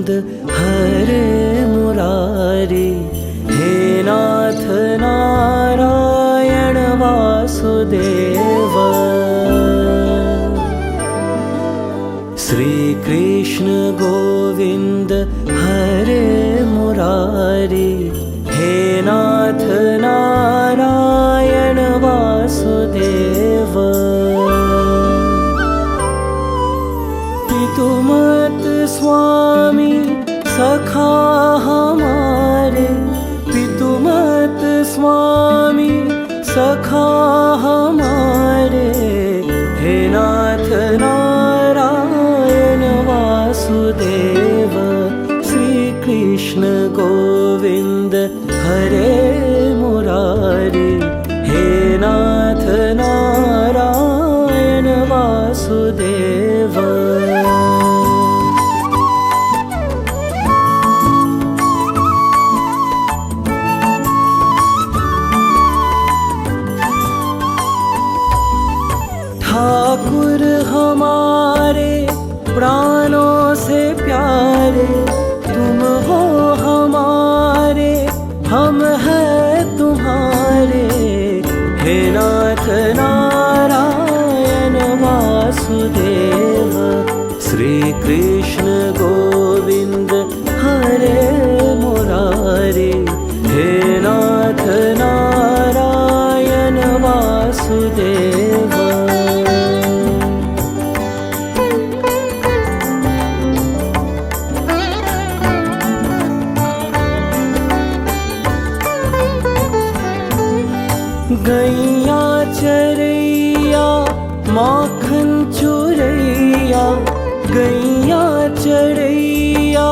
गोविंद हरे मुरारी, हे नाथ नारायण वासुदेव। श्री कृष्ण गोविंद हरे मुरारी, हे नाथ नारायण वासुदेव। पितुमत स्वामी सखा हमारे, पितुमत स्वामी सखा हमारे, हे नाथ नारायण वासुदेव। श्री कृष्ण गोविंद हरे मुरारी, हे नाथ नारायण वासुदेव। ठाकुर हमारे प्राणों से प्यारे, तुम हो हमारे, हम हैं तुम्हारे, हे नाथ नारायण वासुदेव। श्री कृष्ण गोविंद हरे मुरारी, हे नाथ नारायण वासुदेव। गैया चरैया माखन चुरैया, गैया चरैया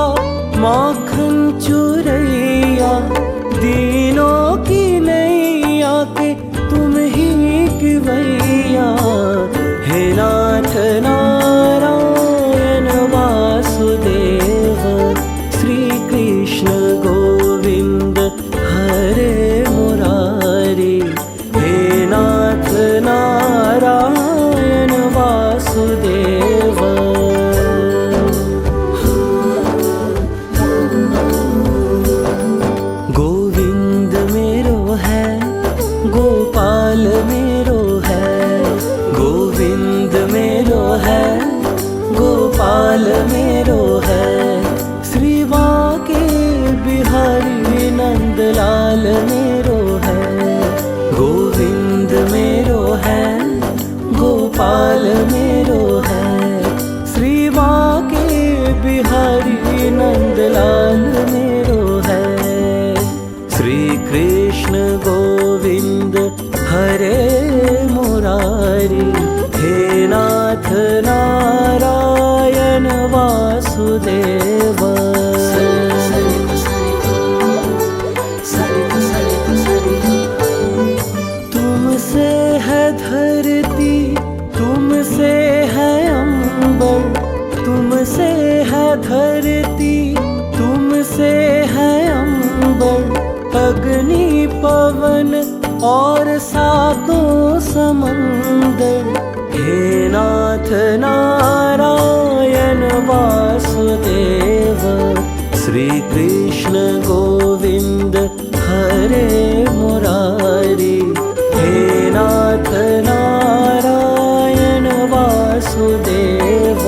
माखन चुरैया, दीनों की नैया के तुम ही किवैया, हे नाथ नारायण वासुदेव। श्री कृष्ण गोविंद हरे मुरारी, हे नाथ नारायण वासुदेव। गोविंद मेरो है, गोपाल मेरो है, गोविंद मेरो है, गोपाल मेरो है, श्री बांके बिहारी नंदलाल मेरो है। गोविंद मेरो है, गोपाल मेरो है, श्री बांके बिहारी नंदलाल मेरो है। श्री कृष्ण गोविंद हरे मुरारी, हे नाथ नारायण वासुदेव। तुमसे है धरती, तुमसे है अंबर, तुमसे है धरती, तुमसे है अंबर, अग्नि पवन और सातों समंदर, हे नाथ नारायण वासुदेव। श्री कृष्ण गोविंद हरे मुरारी, हे नाथ नारायण वासुदेव।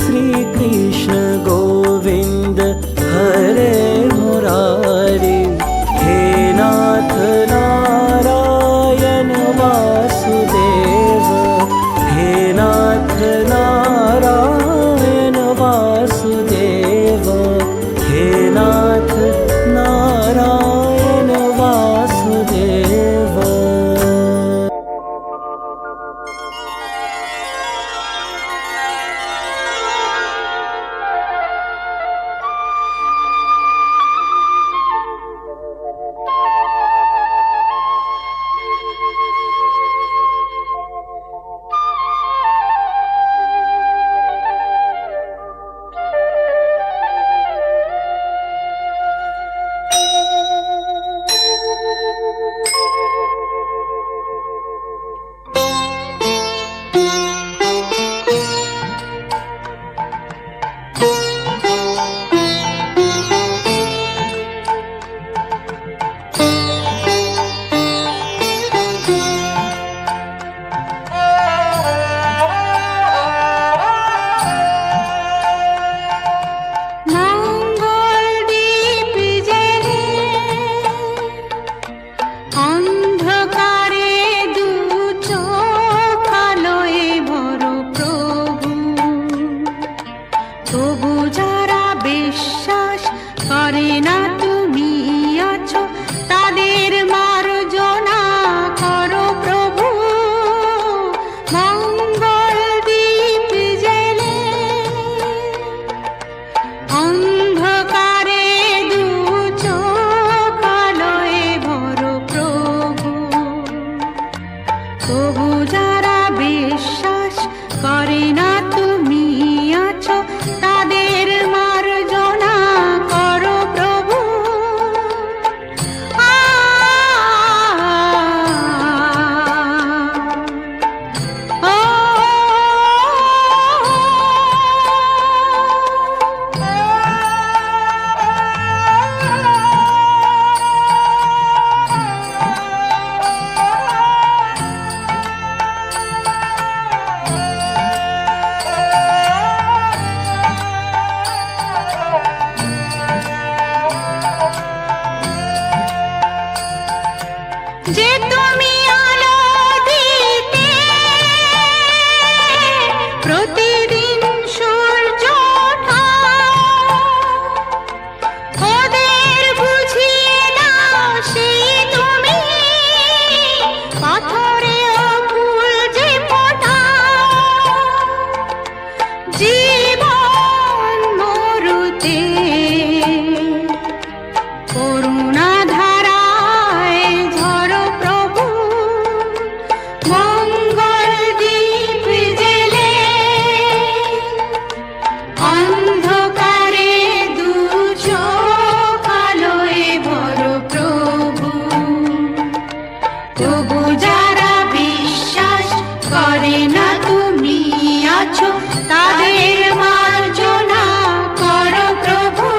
श्री कृष्ण गोविंद हरे मुरारी, हे नाथ नारायण वासुदेव, हे नाथ नारायण वासुदेव, हे नाथ জগতে করুণা ধারায় ঝরো প্রভু মঙ্গল দীপ জেলে অন্ধকারে দু চোখ আলোয় ভরো প্রভু তবু যারা বিশ্বাস করে না তুমি আছো তাদের মার্জনা করো প্রভু।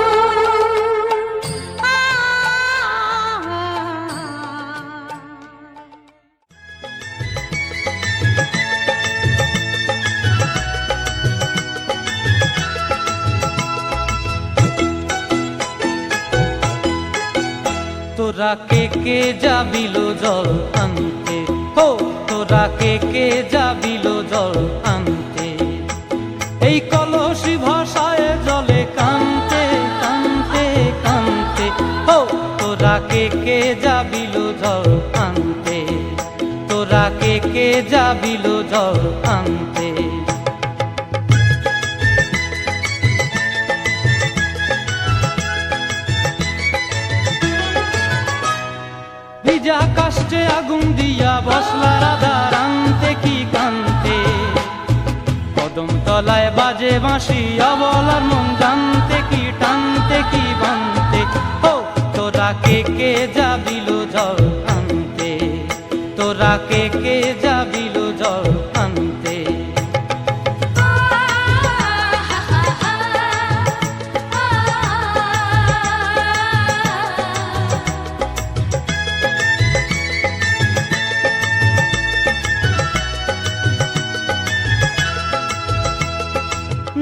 তোরা কে যাবিল জল আনতে, হো তোরা কে যাবিল জল আনতে, এই কলসি ভাষায় জলে কানতে কানতে কানতে, হো তোরা কে যাবিল জল আনতে, তোরা কে যাবিল জল আনতে। ভিজা কাষ্টে আগুন দিয়া বসলা রাধা রানতে কি কানতে, কদম তলায় বাজে বাঁশি অবলার মন জানতে কি টানতে কি বানতে, হো তোরা কে যাবিল জল আনতে, তোরা কে যাবিল জল আনতে।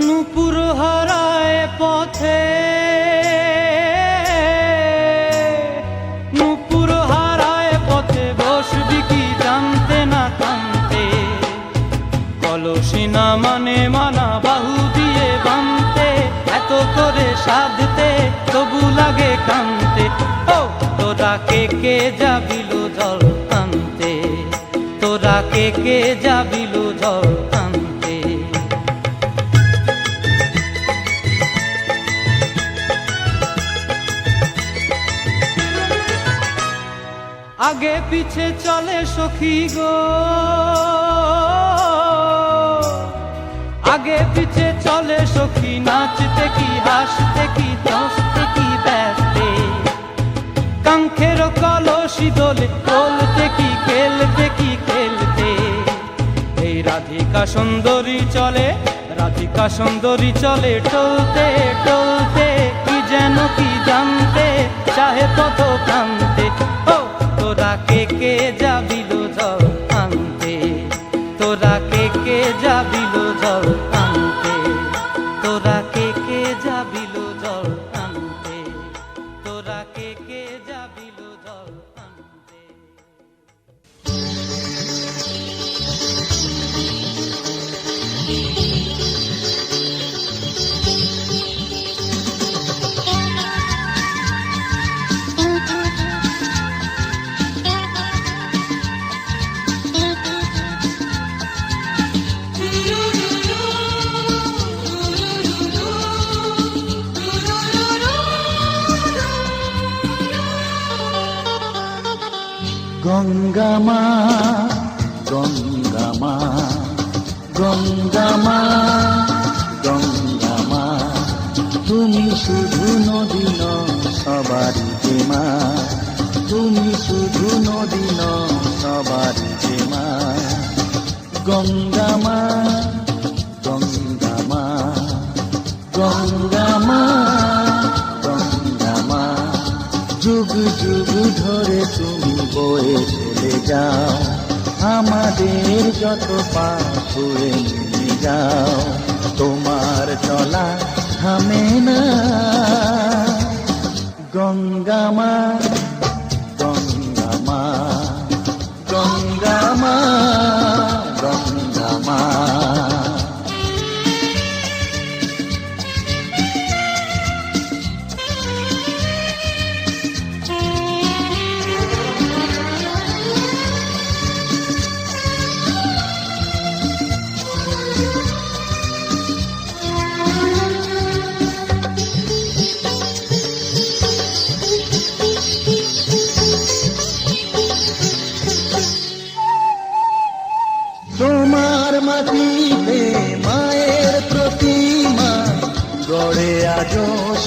নূপুর হারায় পথে, নূপুর হারায় পথে বসবি কি জানতে না কানতে, কলসি না মানে মানা বাহু দিয়ে বানতে, এত করে সাধতে তবু লাগে কানতে, ও তোরা কে যাবিল জল আনতে, তোরা কে যাবিল জল আনতে। আগে পিছে চলে সখী গো, আগে পিছে চলে সখী, নাচতে কি হাসতে কি দশতে কি ব্যস্তে, কাঙ্ক্ষের কলসি দোলে তোলতে কি খেলতে কি খেলতে, এই রাধিকা সুন্দরী চলে, রাধিকা সুন্দরী চলে টলতে টলতে, কি যেন কি জানতে চাহে তত কানতে, ও তোরা কে যাবিল জল আনতে, তোরা কে যাবিল জল আনতে, তোরা কে যাবিল জল আনতে, তোরা কে যাবিল জল আনতে। গঙ্গা মা গঙ্গা মা গঙ্গা মা গঙ্গা মা, তুমি শুধু নদী নও সবারই যে মা, তুমি শুধু নদী নও সবারই যে মা। গঙ্গা মা গঙ্গা মা গঙ্গা মা গঙ্গা মা, যুগ যুগ ধরে তুমি বয়ে চলে যাও, আমাদের যত পাপ ছুঁয়ে নিয়ে যাও, তোমার চলা থামে না। গঙ্গা মা গঙ্গা মা গঙ্গা মা গঙ্গা মা।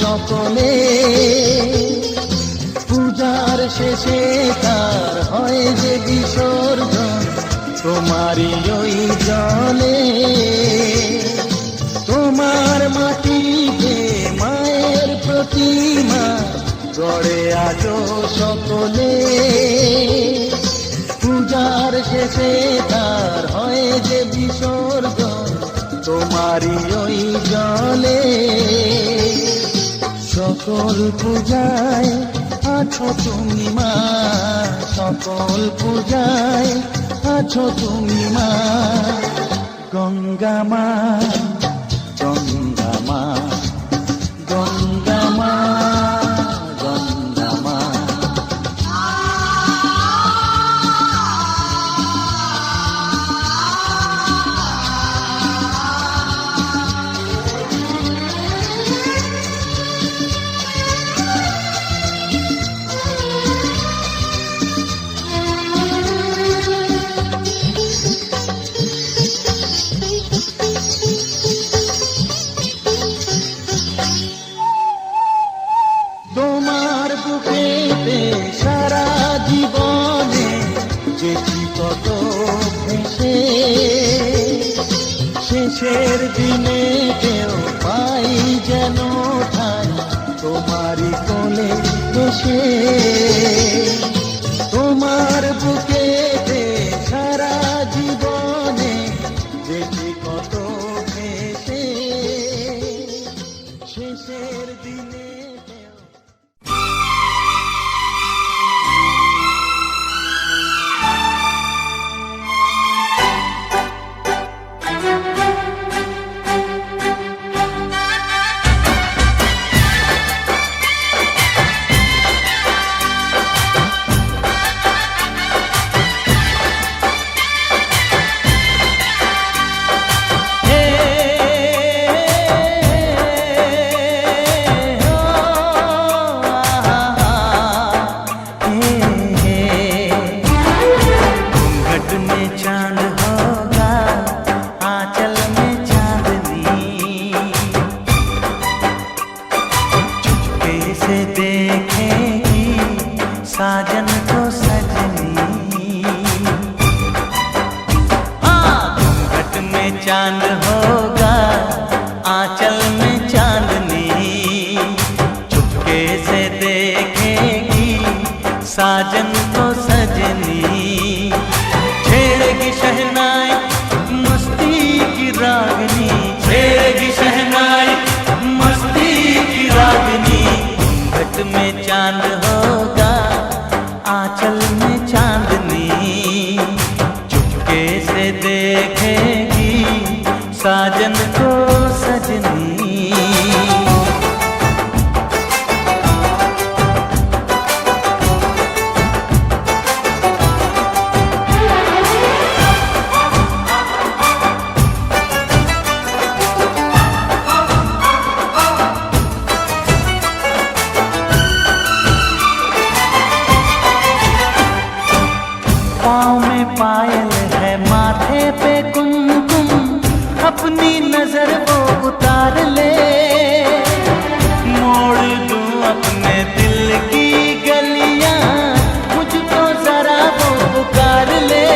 সকলে, পূজার শেষে তার হয় যে বিসর্জন তোমারই ওই জলে। তোমার মাটিতে মায়ের প্রতিমা গড়ে আজো সকলে, পূজার শেষে তার হয় যে বিসর্জন তোমারই ওই জলে। সকল পূজায় আছো তুমি মা, সকল পূজায় আছো তুমি মা, গঙ্গা মা, গঙ্গা মা, গঙ্গা মা, গঙ্গা মা। তোমার বুকেতে সারা জীবনে যেটি কত ভেসে, শেষের দিনে কেউ পাই যেন ঠাই তোমারই কোলে বসে। তোমার বুকেতে সারা জীবনে যেটি কত ভেসে, শেষের দিনে साजन को सजनी, घूंघट में चांद होगा आंचल में चांदनी, चुपके से देखेगी साजन को सजनी। छेड़ेगी शहनाई मस्ती की रागनी, छेड़ेगी शहनाई मस्ती की रागनी, घूंघट में चांद होगा आंचल में चांदनी, चुपके से देखेगी साजन को सजनी। पाँव में पायल है माथे पे कुमकुम, अपनी नजर वो उतार ले, मोड़ दूं अपने दिल की गलियां, मुझको जरा वो पुकार ले।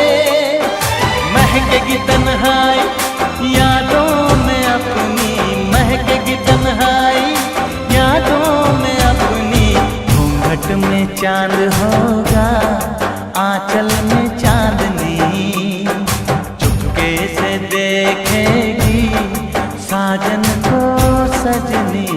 महकेगी तन्हाई यादों में अपनी, महकेगी तन्हाई यादों में अपनी, घूंघट में चांद होगा आंचल में चांदनी, चुपके से देखेगी साजन को सजनी।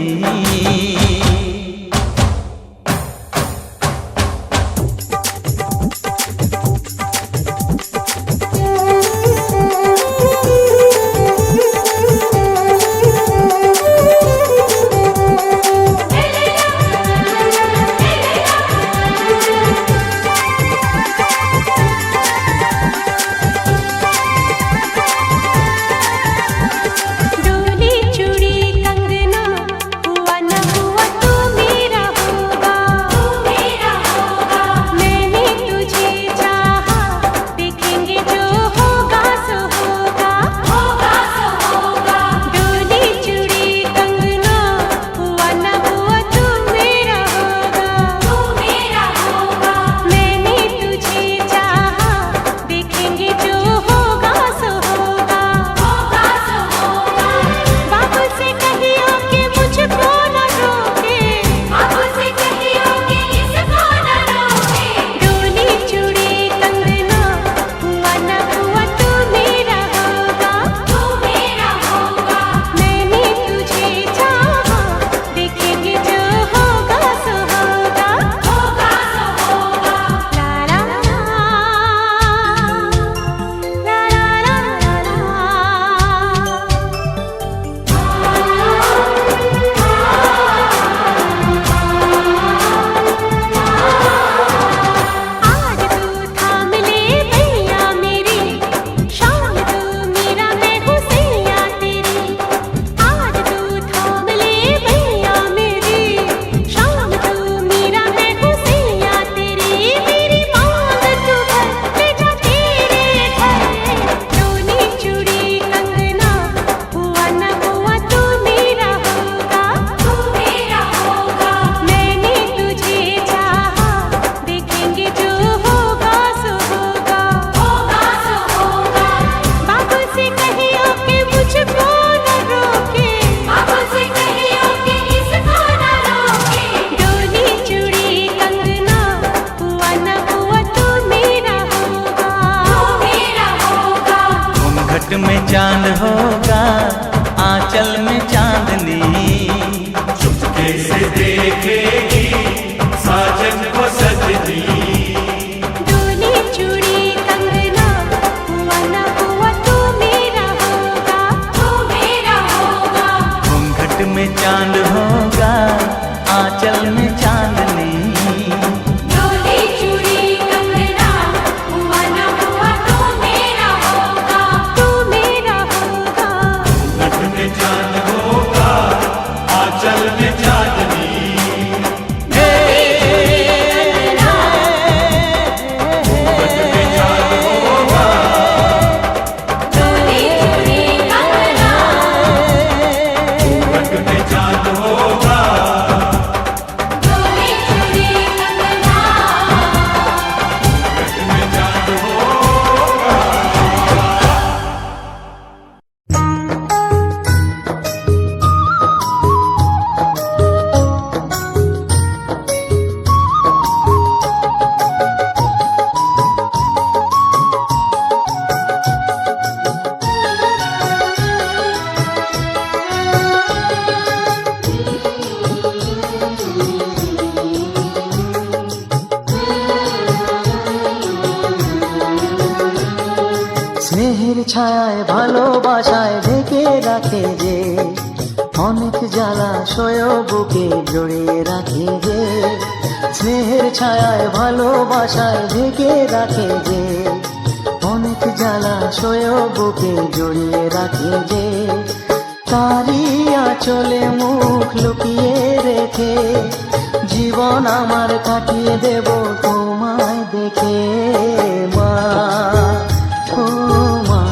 कैसे देखेगी साजन को सजनी। डोली चूड़ी कंगना हुआ ना हुआ तू मेरा होगा, तू मेरा होगा। घूंघट में चांद होगा, आंचल में चांदनी। डोली चूड़ी कंगना हुआ ना हुआ तू मेरा होगा, तू मेरा होगा। घूंघट में चांद होगा, आंचल में चांदनी। স্নেহের ছায়ায় ভালোবাসায় ঢেকে রাখে যে, অনেক জ্বালাশয় বুকে জড়িয়ে রাখে যে। স্নেহের ছায়ায় ভালোবাসায় ঢেকে রাখে যে, অনেক জ্বালাশয় বুকে জড়িয়ে রাখে যে। তারই আঁচলে মুখ লুকিয়ে রেখে জীবন আমার কাটিয়ে দেব তোমায় দেখে মা, ও মা।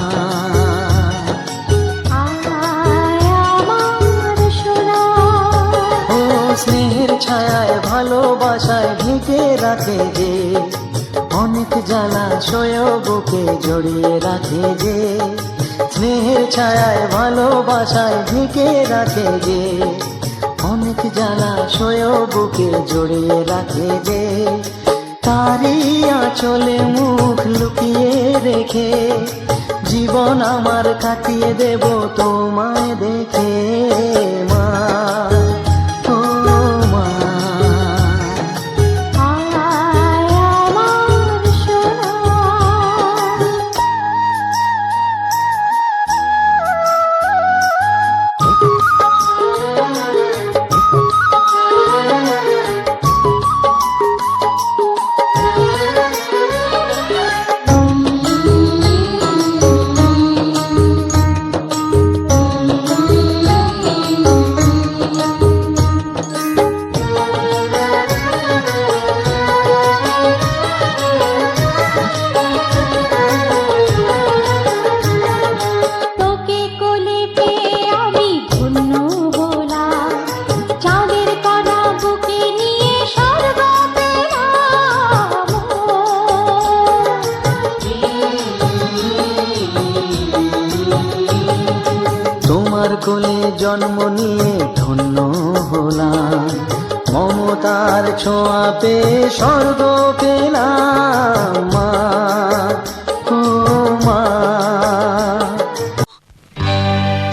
ও স্নেহের ছায়ায় ভালোবাসায় ঢেকে রাখে যে, অনেক জ্বালাশয় বুকে জড়িয়ে রাখে যে। স্নেহের ছায়ায় ভালোবাসায় ঢেকে রাখে যে, অনেক জ্বালাশয় বুকে জড়িয়ে রাখে যে। তারই আঁচলে মুখ লুকিয়ে রেখে জীবন আমার কাটিয়ে দেব তোমায় দেখে মা, ও মা। তোকে কোলে পেয়ে আমি ধন্য হলাম, চাঁদের কণা বুকে নিয়ে স্বর্গ পেলাম। তোমার কোলে জন্ম নিয়ে ধন্য হলাম, মমতার ছোঁয়া পেয়ে স্বর্গ পেলাম মা, ও মা।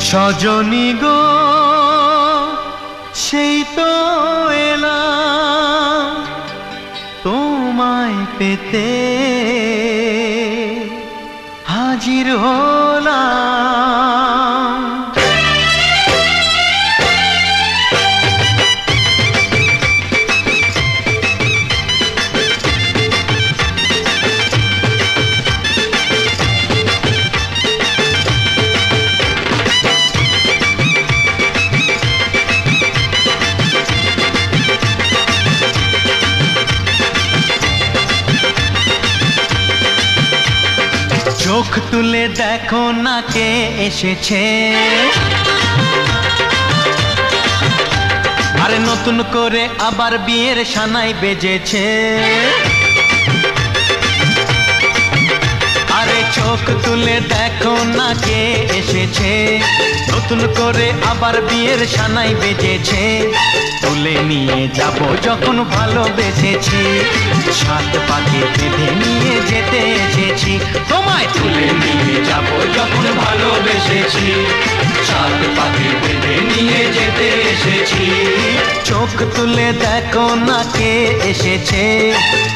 সজনী গো সেই তো এলাম তোমায় পেতে, হাজির হলাম। চোখ তুলে দেখো না কে এসেছে, আরে নতুন করে আবার বিয়ের সানাই বেজেছে। আরে চোখ তুলে দেখো না কে এসেছে, নতুন করে আবার বিয়ের সানাই বেজেছে। তুলে নিয়ে যাব যখন ভালোবেসেছি, সাত পাকে বেঁধে নিয়ে যেতে এসেছি। তোমায় তুলে নিয়ে যাব যখন ভালোবেসেছি, সাত পাকে বেঁধে নিয়ে যেতে এসেছি। চোখ তুলে দেখো না কে এসেছে,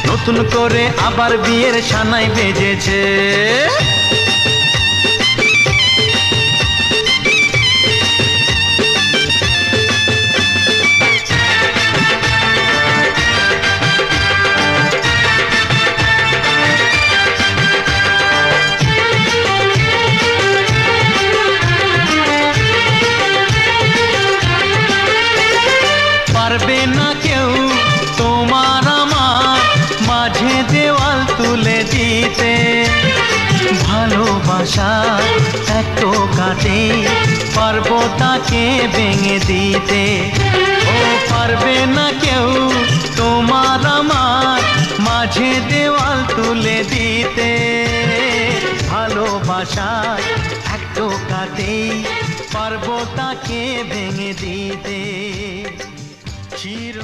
নতুন করে আবার বিয়ের সানাই বেজেছে। পারবে না কেউ তোমার আমার মাঝে দেওয়াল তুলে দিতে, ভালোবাসা এত কাটে পারবো তাকে ভেঙে দিতে। ও পারবে না কেউ তোমার আমার মাঝে দেওয়াল তুলে দিতে, ভালোবাসা এত কাটে পারবো তাকে ভেঙে দিতে। চির